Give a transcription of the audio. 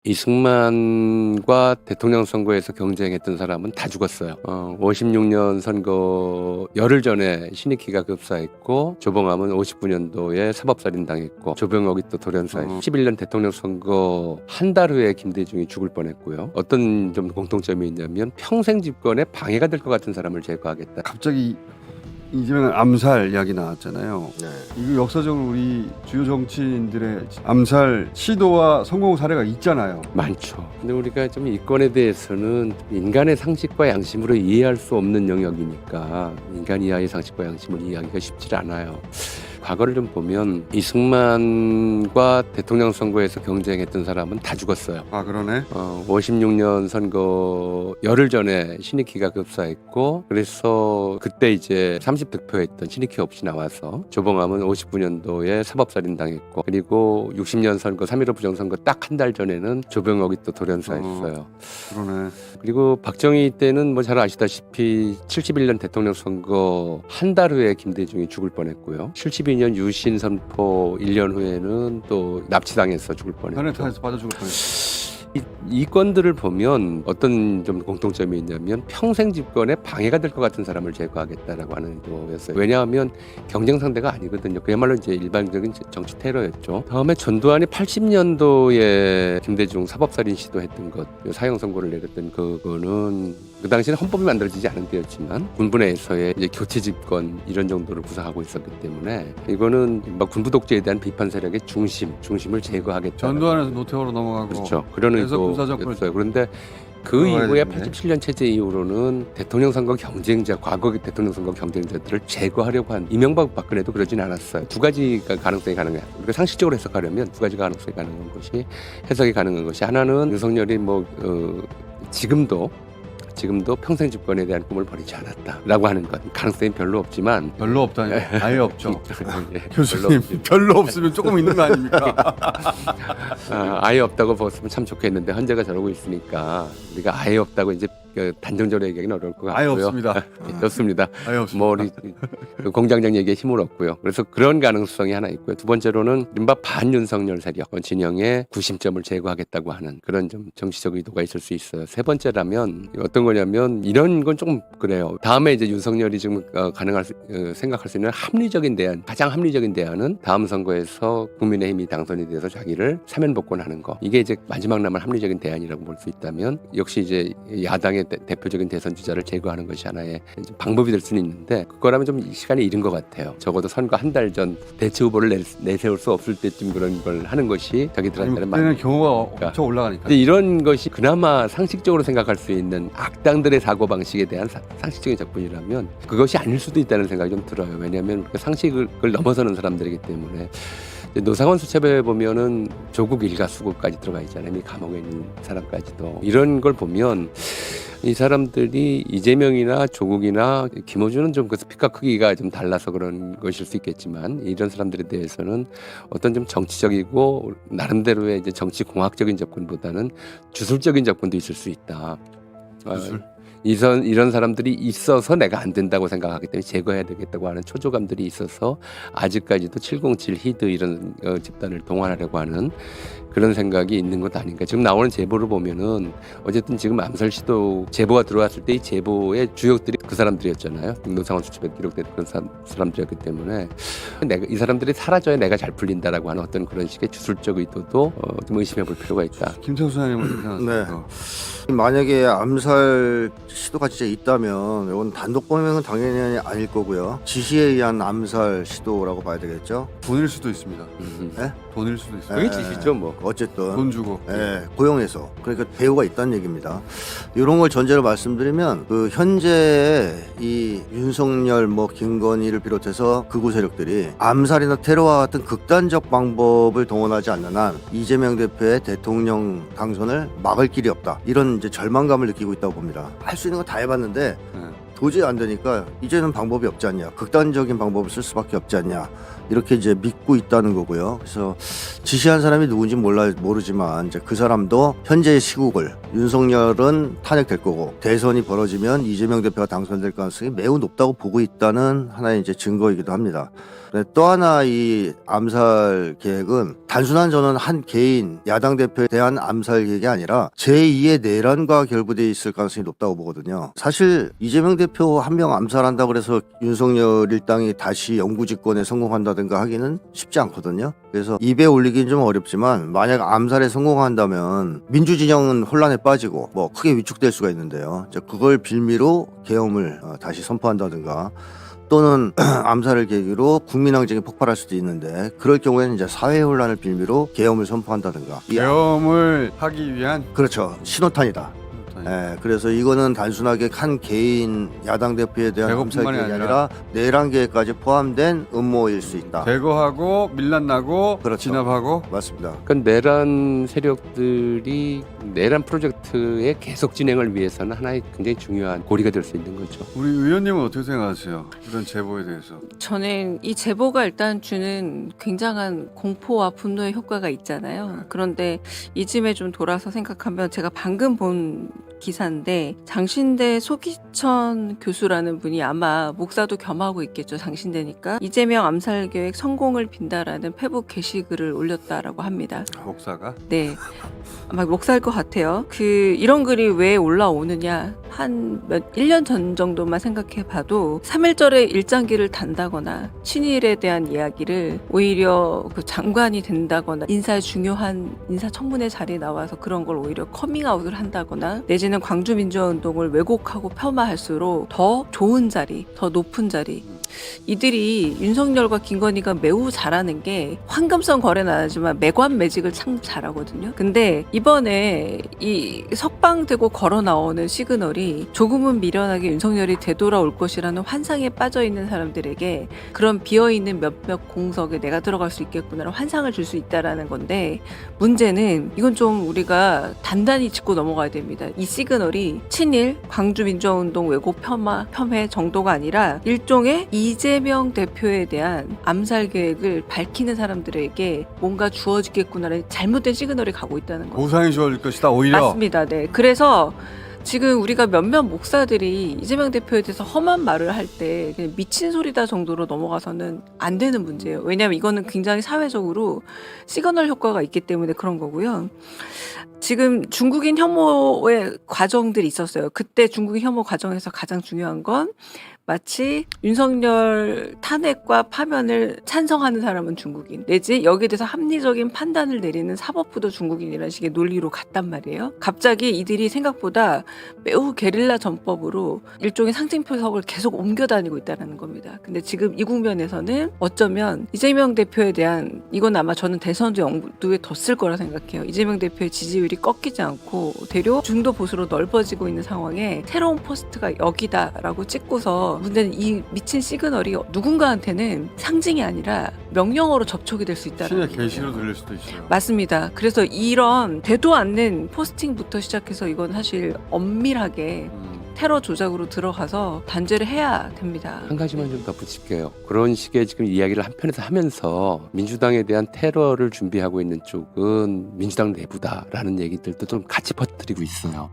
이승만과 대통령 선거에서 경쟁했던 사람은 다 죽었어요. 56년 선거 열흘 전에 신익희가 급사했고 조봉암은 59년도에 사법살인 당했고 조병옥이 또 돌연사했고 11년 대통령 선거 한 달 후에 김대중이 죽을 뻔했고요. 어떤 좀 공통점이 있냐면 평생 집권에 방해가 될 것 같은 사람을 제거하겠다. 갑자기 이재명 암살 이야기 나왔잖아요. 네. 이거 역사적으로 우리 주요 정치인들의 암살 시도와 성공 사례가 있잖아요. 많죠. 근데 우리가 좀 이권에 대해서는 인간의 상식과 양심으로 이해할 수 없는 영역이니까 인간 이하의 상식과 양심을 이해하기가 쉽지 않아요. 과거를 좀 보면 이승만과 대통령 선거에서 경쟁했던 사람은 다 죽었어요. 아 그러네. 56년 선거 열흘 전에 신익희가 급사했고 그래서 그때 이제 30득표했던 신익희 없이 나와서 조봉암은 59년도에 사법살인 당했고 그리고 60년 선거 3.15 부정선거 딱 한 달 전에는 조병옥이 또 돌연사했어요. 그러네. 그리고 박정희 때는 뭐 잘 아시다시피 71년 대통령 선거 한 달 후에 김대중이 죽을 뻔했고요. 72년 유신 선포 1년 후에는 또 납치당해서 죽을 뻔했죠. 현해탄에서 빠져 죽을 뻔했어. 이 건들을 보면 어떤 좀 공통점이 있냐면 평생 집권에 방해가 될 것 같은 사람을 제거하겠다라고 하는 거였어요. 왜냐하면 경쟁 상대가 아니거든요. 그야말로 이제 일반적인 정치 테러였죠. 다음에 전두환이 80년도에 김대중 사법살인 시도했던 것, 사형 선고를 내렸던 그거는 그 당시에는 헌법이 만들어지지 않은 때였지만 군부내에서의 이제 교체 집권 이런 정도를 구사하고 있었기 때문에 이거는 막 군부 독재에 대한 비판 세력의 중심을 제거하겠다. 전두환에서 노태우로 넘어가고. 그렇죠. 그런 그래서 군사정권을 의도였어요. 그런데 그 이후에 되겠네. 87년 체제 이후로는 대통령 선거 경쟁자, 과거 대통령 선거 경쟁자들을 제거하려고 한 이명박 박근혜도 그러진 않았어요. 두 가지가 가능성이 가능해요. 우리가 상식적으로 해석하려면 두 가지가 가능성이 가능한 것이 해석이 가능한 것이 하나는 윤석열이 지금도 평생 집권에 대한 꿈을 버리지 않았다라고 하는 것. 가능성이 별로 없지만 별로 없다니. 아예 없죠. 예, 교수님 별로 없으면 조금 있는 거 아닙니까? 아예 없다고 봤으면 참 좋겠는데 현재가 저러고 있으니까 우리가 아예 없다고 이제 단정적으로 얘기하기는 어려울 것 같고요. 아예 없습니다. 좋습니다. 아예 없습니다. 우리 공장장 얘기에 힘을 얻고요. 그래서 그런 가능성이 하나 있고요. 두 번째로는 이른바 반윤석열 세력 진영의 구심점을 제거하겠다고 하는 그런 좀 정치적 의도가 있을 수 있어요. 세 번째라면 어떤 거냐면 이런 건 조금 그래요. 다음에 이제 윤석열이 지금 생각할 수 있는 합리적인 대안, 가장 합리적인 대안은 다음 선거에서 국민의힘이 당선이 돼서 자기를 사면 복권하는 거. 이게 이제 마지막 남은 합리적인 대안이라고 볼 수 있다면 역시 이제 야당의 대표적인 대선 주자를 제거하는 것이 하나의 방법이 될 수는 있는데 그거라면 좀 시간이 이른 것 같아요. 적어도 선거 한 달 전 대체 후보를 내세울 수 없을 때쯤 그런 걸 하는 것이 자기들한테는 그때는 경우가 엄청 올라가니까. 근데 이런 것이 그나마 상식적으로 생각할 수 있는 악당들의 사고방식에 대한 상식적인 접근이라면 그것이 아닐 수도 있다는 생각이 좀 들어요. 왜냐하면 상식을 넘어서는 사람들이기 때문에 노상원 수첩에 보면은 조국 일가 수구까지 들어가 있잖아요. 이 감옥에 있는 사람까지도. 이런 걸 보면 이 사람들이 이재명이나 조국이나 김어준은 좀 그 스피커 크기가 좀 달라서 그런 것일 수 있겠지만 이런 사람들에 대해서는 어떤 좀 정치적이고 나름대로의 이제 정치 공학적인 접근보다는 주술적인 접근도 있을 수 있다. 주술? 이런 사람들이 있어서 내가 안 된다고 생각하기 때문에 제거해야 되겠다고 하는 초조감들이 있어서 아직까지도 707 히드 이런 집단을 동원하려고 하는 그런 생각이 있는 것 아닌가. 지금 나오는 제보를 보면은 어쨌든 지금 암살 시도 제보가 들어왔을 때 이 제보의 주역들이 그 사람들이었잖아요. 노상원 수첩에 기록된 그런 사람들이었기 때문에 이 사람들이 사라져야 내가 잘 풀린다라고 하는 어떤 그런 식의 주술적 의도도 좀 의심해 볼 필요가 있다. 김태우 소장님은 괜찮았어요. 네. 만약에 암살 시도가 진짜 있다면 이건 단독 범행은 당연히 아닐 거고요. 지시에 의한 암살 시도라고 봐야 되겠죠. 돈일 수도 있습니다. 네? 돈일 수도 있어요. 그게 지시죠 뭐. 어쨌든 돈 주고. 고용해서 그러니까 배우가 있다는 얘기입니다. 이런 걸 전제로 말씀드리면 그 현재 이 윤석열 김건희를 비롯해서 극우 세력들이 암살이나 테러와 같은 극단적 방법을 동원하지 않는 한 이재명 대표의 대통령 당선을 막을 길이 없다. 이런 이제 절망감을 느끼고 있다고 봅니다. 할 수 있는 거 다 해봤는데 도저히 안 되니까 이제는 방법이 없지 않냐. 극단적인 방법을 쓸 수밖에 없지 않냐. 이렇게 이제 믿고 있다는 거고요. 그래서 지시한 사람이 누군지 모르지만 이제 그 사람도 현재의 시국을 윤석열은 탄핵될 거고 대선이 벌어지면 이재명 대표가 당선될 가능성이 매우 높다고 보고 있다는 하나의 이제 증거이기도 합니다. 또 하나 이 암살 계획은 단순한 저는 한 개인 야당 대표에 대한 암살 계획이 아니라 제2의 내란과 결부되어 있을 가능성이 높다고 보거든요. 사실 이재명 대표 한 명 암살한다고 해서 윤석열 일당이 다시 영구집권에 성공한다든가 하기는 쉽지 않거든요. 그래서 입에 올리기는 좀 어렵지만 만약 암살에 성공한다면 민주진영은 혼란에 빠지고 뭐 크게 위축될 수가 있는데요. 그걸 빌미로 계엄을 다시 선포한다든가 또는 암살을 계기로 국민항쟁이 폭발할 수도 있는데 그럴 경우에는 이제 사회 혼란을 빌미로 계엄을 선포한다든가 계엄을 하기 위한 그렇죠. 신호탄이다. 예, 그래서 이거는 단순하게 한 개인 야당 대표에 대한 암살 대거뿐만이 계획이 아니라 아니라 내란 계획까지 포함된 음모일 수 있다. 대거하고 밀란나고 그렇죠. 진압하고 맞습니다. 그러니까 내란 세력들이 내란 프로젝트의 계속 진행을 위해서는 하나의 굉장히 중요한 고리가 될 수 있는 거죠. 우리 의원님은 어떻게 생각하세요? 이런 제보에 대해서. 저는 이 제보가 일단 주는 굉장한 공포와 분노의 효과가 있잖아요. 그런데 이쯤에 좀 돌아서 생각하면 제가 방금 본 기사인데 장신대 소기천 교수라는 분이 아마 목사도 겸하고 있겠죠. 장신대니까 이재명 암살 계획 성공을 빈다라는 페북 게시글을 올렸다라고 합니다. 목사가? 네. 아마 목사일 것 같아요. 이런 글이 왜 올라오느냐. 1년 전 정도만 생각해 봐도 3.1절에 일장기를 단다거나 친일에 대한 이야기를 오히려 그 장관이 된다거나 인사에 중요한 인사청문회 자리에 나와서 그런 걸 오히려 커밍아웃을 한다거나 내지는 광주민주화운동을 왜곡하고 폄하할수록 더 좋은 자리, 더 높은 자리 이들이 윤석열과 김건희가 매우 잘하는 게 황금성 거래는 안 하지만 매관매직을 참 잘하거든요. 근데 이번에 이 석방되고 걸어 나오는 시그널이 조금은 미련하게 윤석열이 되돌아올 것이라는 환상에 빠져있는 사람들에게 그런 비어있는 몇몇 공석에 내가 들어갈 수 있겠구나라는 환상을 줄 수 있다라는 건데 문제는 이건 좀 우리가 단단히 짚고 넘어가야 됩니다. 이 시그널이 친일, 광주민주화운동 왜곡 폄훼 정도가 아니라 일종의 이재명 대표에 대한 암살 계획을 밝히는 사람들에게 뭔가 주어지겠구나라는 잘못된 시그널이 가고 있다는 거죠. 보상이 주어질 것이다 오히려. 맞습니다. 네. 그래서 지금 우리가 몇몇 목사들이 이재명 대표에 대해서 험한 말을 할 때 그냥 미친 소리다 정도로 넘어가서는 안 되는 문제예요. 왜냐하면 이거는 굉장히 사회적으로 시그널 효과가 있기 때문에 그런 거고요. 지금 중국인 혐오의 과정들이 있었어요. 그때 중국인 혐오 과정에서 가장 중요한 건 마치 윤석열 탄핵과 파면을 찬성하는 사람은 중국인 내지 여기에 대해서 합리적인 판단을 내리는 사법부도 중국인이라는 식의 논리로 갔단 말이에요. 갑자기 이들이 생각보다 매우 게릴라 전법으로 일종의 상징표석을 계속 옮겨 다니고 있다는 겁니다. 근데 지금 이 국면에서는 어쩌면 이재명 대표에 대한 이건 아마 저는 대선도 염두에 뒀을 거라 생각해요. 이재명 대표의 지지율이 꺾이지 않고 대려 중도 보수로 넓어지고 있는 상황에 새로운 포스트가 여기다라고 찍고서 문제는 이 미친 시그널이 누군가한테는 상징이 아니라 명령어로 접촉이 될 수 있다는 신의 거예요. 계시로 들릴 수도 있어요. 맞습니다. 그래서 이런 되도 않는 포스팅부터 시작해서 이건 사실 엄밀하게 테러 조작으로 들어가서 단죄를 해야 됩니다. 한 가지만 좀 덧붙일게요. 그런 식의 지금 이야기를 한편에서 하면서 민주당에 대한 테러를 준비하고 있는 쪽은 민주당 내부다라는 얘기들도 좀 같이 퍼뜨리고 있어요.